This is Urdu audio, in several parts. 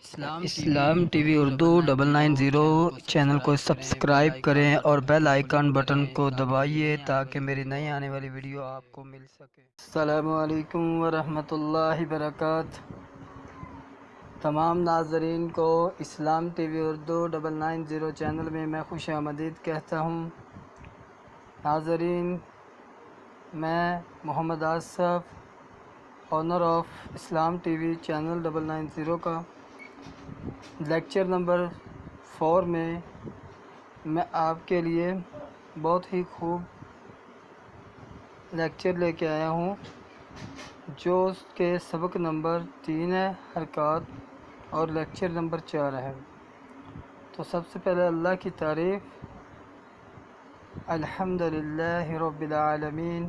اسلام ٹی وی اردو 990 چینل کو سبسکرائب کریں اور بیل آئیکن بٹن کو دبائیے تاکہ میری نئی آنے والی ویڈیو آپ کو مل سکے۔ السلام علیکم ورحمۃ اللہ وبرکاتہ۔ تمام ناظرین کو Islam T V Urdu 990 channel میں میں خوش آمدید کہتا ہوں۔ ناظرین، میں Muhammad Asif, owner of Islam T V channel 990 کا لیکچر نمبر 4 میں آپ کے لیے بہت ہی خوب لیکچر لے کے آیا ہوں، جو اس کے سبق نمبر 3 ہے، حرکات، اور لیکچر نمبر 4 ہے۔ تو سب سے پہلے اللہ کی تعریف، الحمدللہ رب العالمین،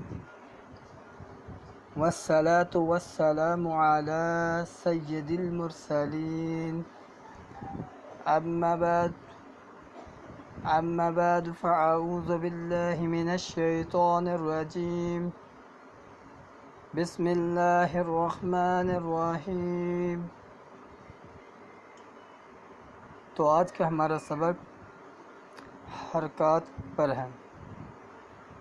والصلاة والسلام علی سید المرسلین، اما بعد فاعوذ باللہ من الشیطان الرجیم، بسم اللہ الرحمن الرحیم۔ تو آج کا ہمارا سبق حرکات پر ہے،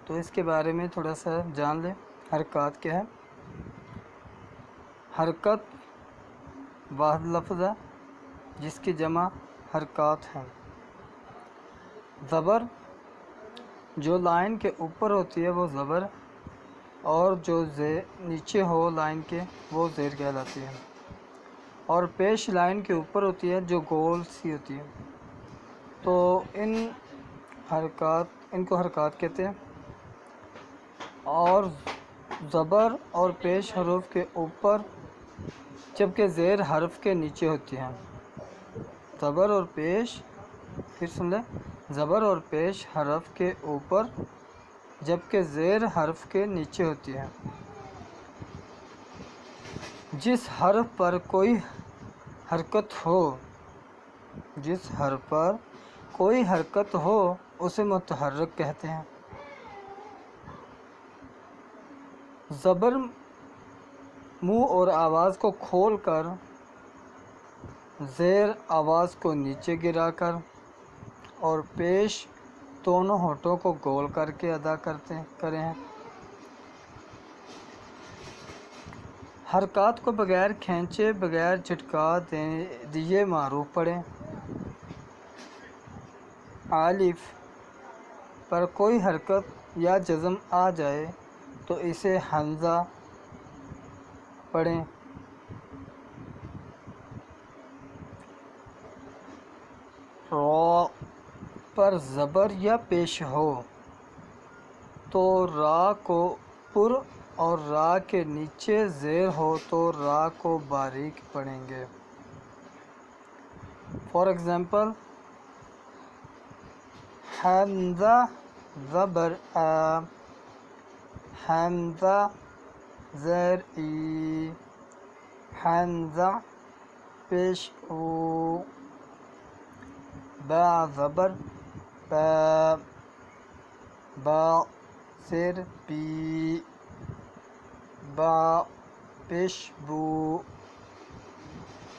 تو اس کے بارے میں تھوڑا سا جان لیں۔ حرکات کیا ہے؟ حرکت واحد لفظ ہے جس کی جمع حرکات ہیں۔ زبر جو لائن کے اوپر ہوتی ہے وہ زبر، اور جو نیچے ہو لائن کے وہ زیر کہلاتی ہے، اور پیش لائن کے اوپر ہوتی ہے جو گول سی ہوتی ہے، تو ان کو حرکات کہتے ہیں۔ اور زبر اور پیش حروف کے اوپر جبکہ زیر حرف کے نیچے ہوتی ہیں۔ زبر اور پیش، پھر سن لیں، زبر اور پیش حرف کے اوپر جبکہ زیر حرف کے نیچے ہوتی ہیں۔ جس حرف پر کوئی حرکت ہو اسے متحرک کہتے ہیں۔ زبر منہ اور آواز کو کھول کر، زیر آواز کو نیچے گرا کر، اور پیش دونوں ہونٹوں کو گول کر کے ادا کرے ہیں۔ حرکات کو بغیر کھینچے، بغیر جھٹکا دیے معروف پڑھیں۔ الف پر کوئی حرکت یا جزم آ جائے تو اسے حمزہ پڑھیں۔ را پر زبر یا پیش ہو تو را کو پر، اور را کے نیچے زیر ہو تو را کو باریک پڑھیں گے۔ فار ایگزامپل، حمزہ زبر آ، حمزہ زیر ای، حمزہ پیش او، با زبر با، با زیر بی، با پیش بو،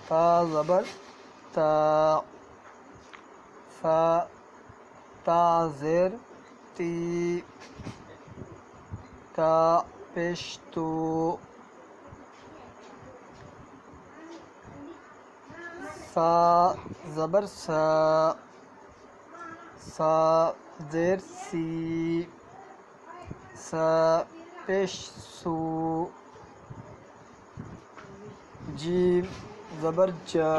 تا زبر تا، فا تا زیر تی، تا پیش تو، سا زبر سا، سا زیر سی، سا پیش سو، جیم زبر جا،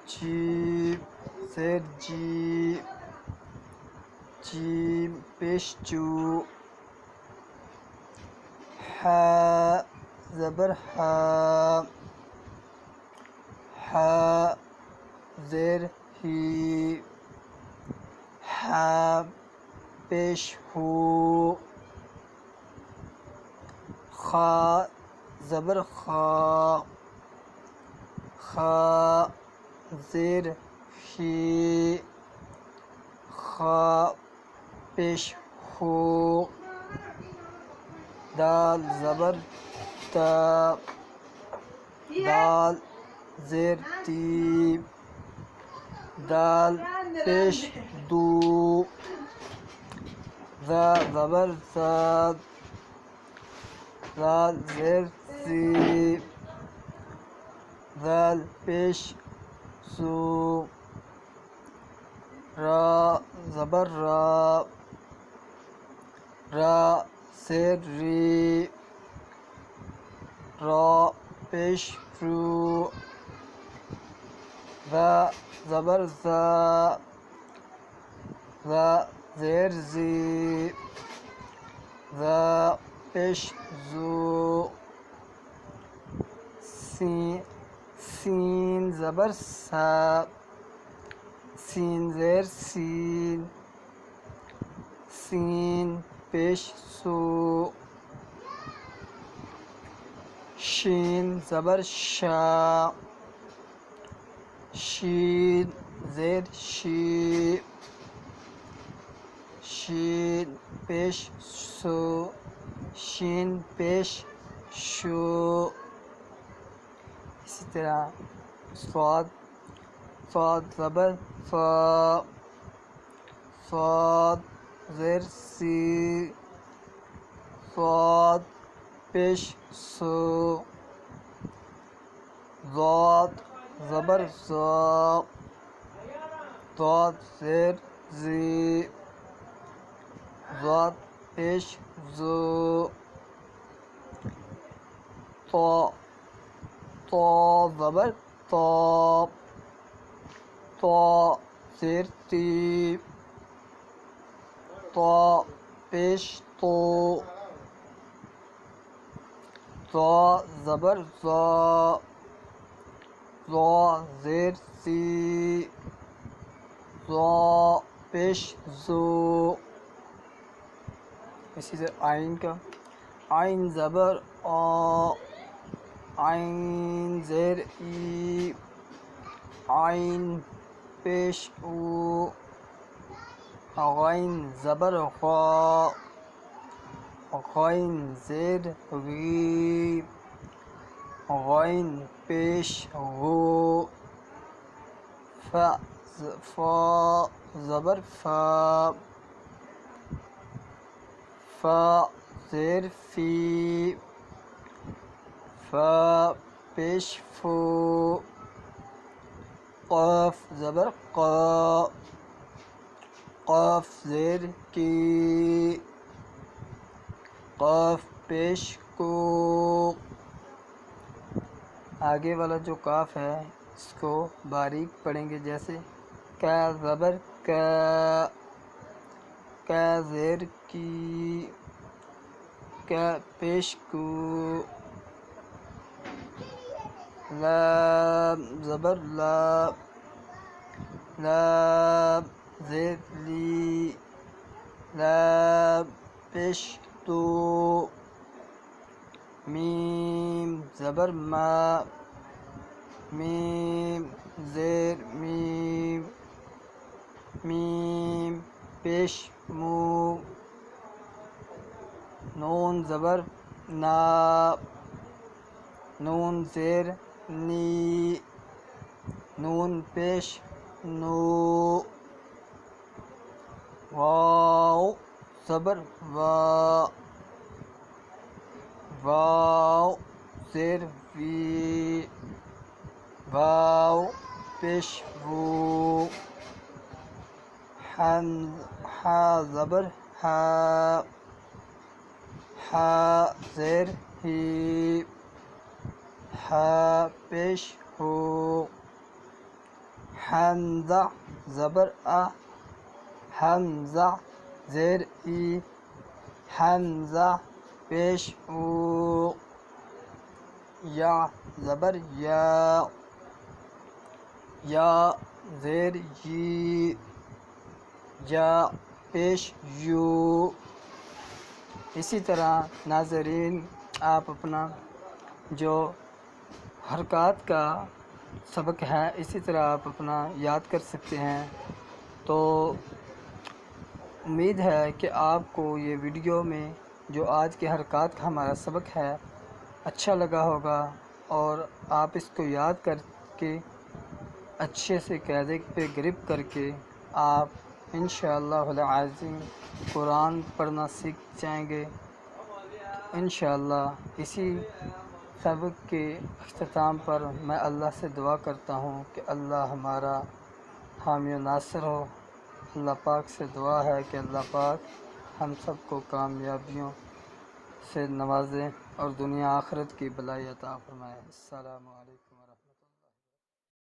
جیم زیر جی، جیم پیش جو، ہا زبر ہا، ہا زیر ہی، ہا پیش ہو، خا زبر خا، خا زیر خی، خا پیش ہو، دال زبر دا، دال زیر تی دال پیش دو ذا زبر زاد ذال زیر سی ذال پیش سو را زبر را را زیر ری را پیش رو ذا زبر زا ذا زیر زی ذا پیش زو سین زبر سا سین زیر سین سین پیش سو شین زبر شا شین زیر شی شین پیش سو شین پیش شو اسی طرح صاد صاد زبر فا صاد زیر سی صاد پیش سو ضاد زبر زا ضاد زیر زی ضاد پیش زو طا طا زبر طا طا زیر تی طا پیش تو ضا زبر زا ضا زیر سی ضا پیش زو اسی سے آئین کا آئین زبر آ عین زیر ای عین پیش او غین زبر غا غین زیر غی غین پیش غو فا زبر فا فا زیر فی فا پیش فو قاف زبر قا قاف زیر کی قاف پیش کو آگے والا جو کاف ہے اس کو باریک پڑھیں گے جیسے کا زبر کا زیر کی کا پیش کو لام زبر لا لام زیر لی لام پیش تو میم زبر ما میم زیر میم میم پیش مو نون زبر نا نون زیر نی نون پیش نو واو زبر وا واو زیر وی واو پیش وو ہا زبر ہا ہا زیر ہی ہا پیش ہو حمزہ زبر آ حمزہ زیر ای حمزہ پیش او یا زبر یا یا زیر یی یا پیش یو اسی طرح ناظرین آپ اپنا جو حرکات کا سبق ہے اسی طرح آپ اپنا یاد کر سکتے ہیں۔ تو امید ہے کہ آپ کو یہ ویڈیو میں جو آج کے حرکات کا ہمارا سبق ہے اچھا لگا ہوگا۔ اور آپ اس کو یاد کر کے اچھے سے قاعدے پہ گرپ کر کے آپ انشاءاللہ العظیم قرآن پڑھنا سیکھ جائیں گے انشاءاللہ۔ اسی سبق کے اختتام پر میں اللہ سے دعا کرتا ہوں کہ اللہ ہمارا حامی و ناصر ہو۔ اللہ پاک سے دعا ہے کہ اللہ پاک ہم سب کو کامیابیوں سے نوازیں اور دنیا آخرت کی بھلائی عطا فرمائے۔ السلام علیکم۔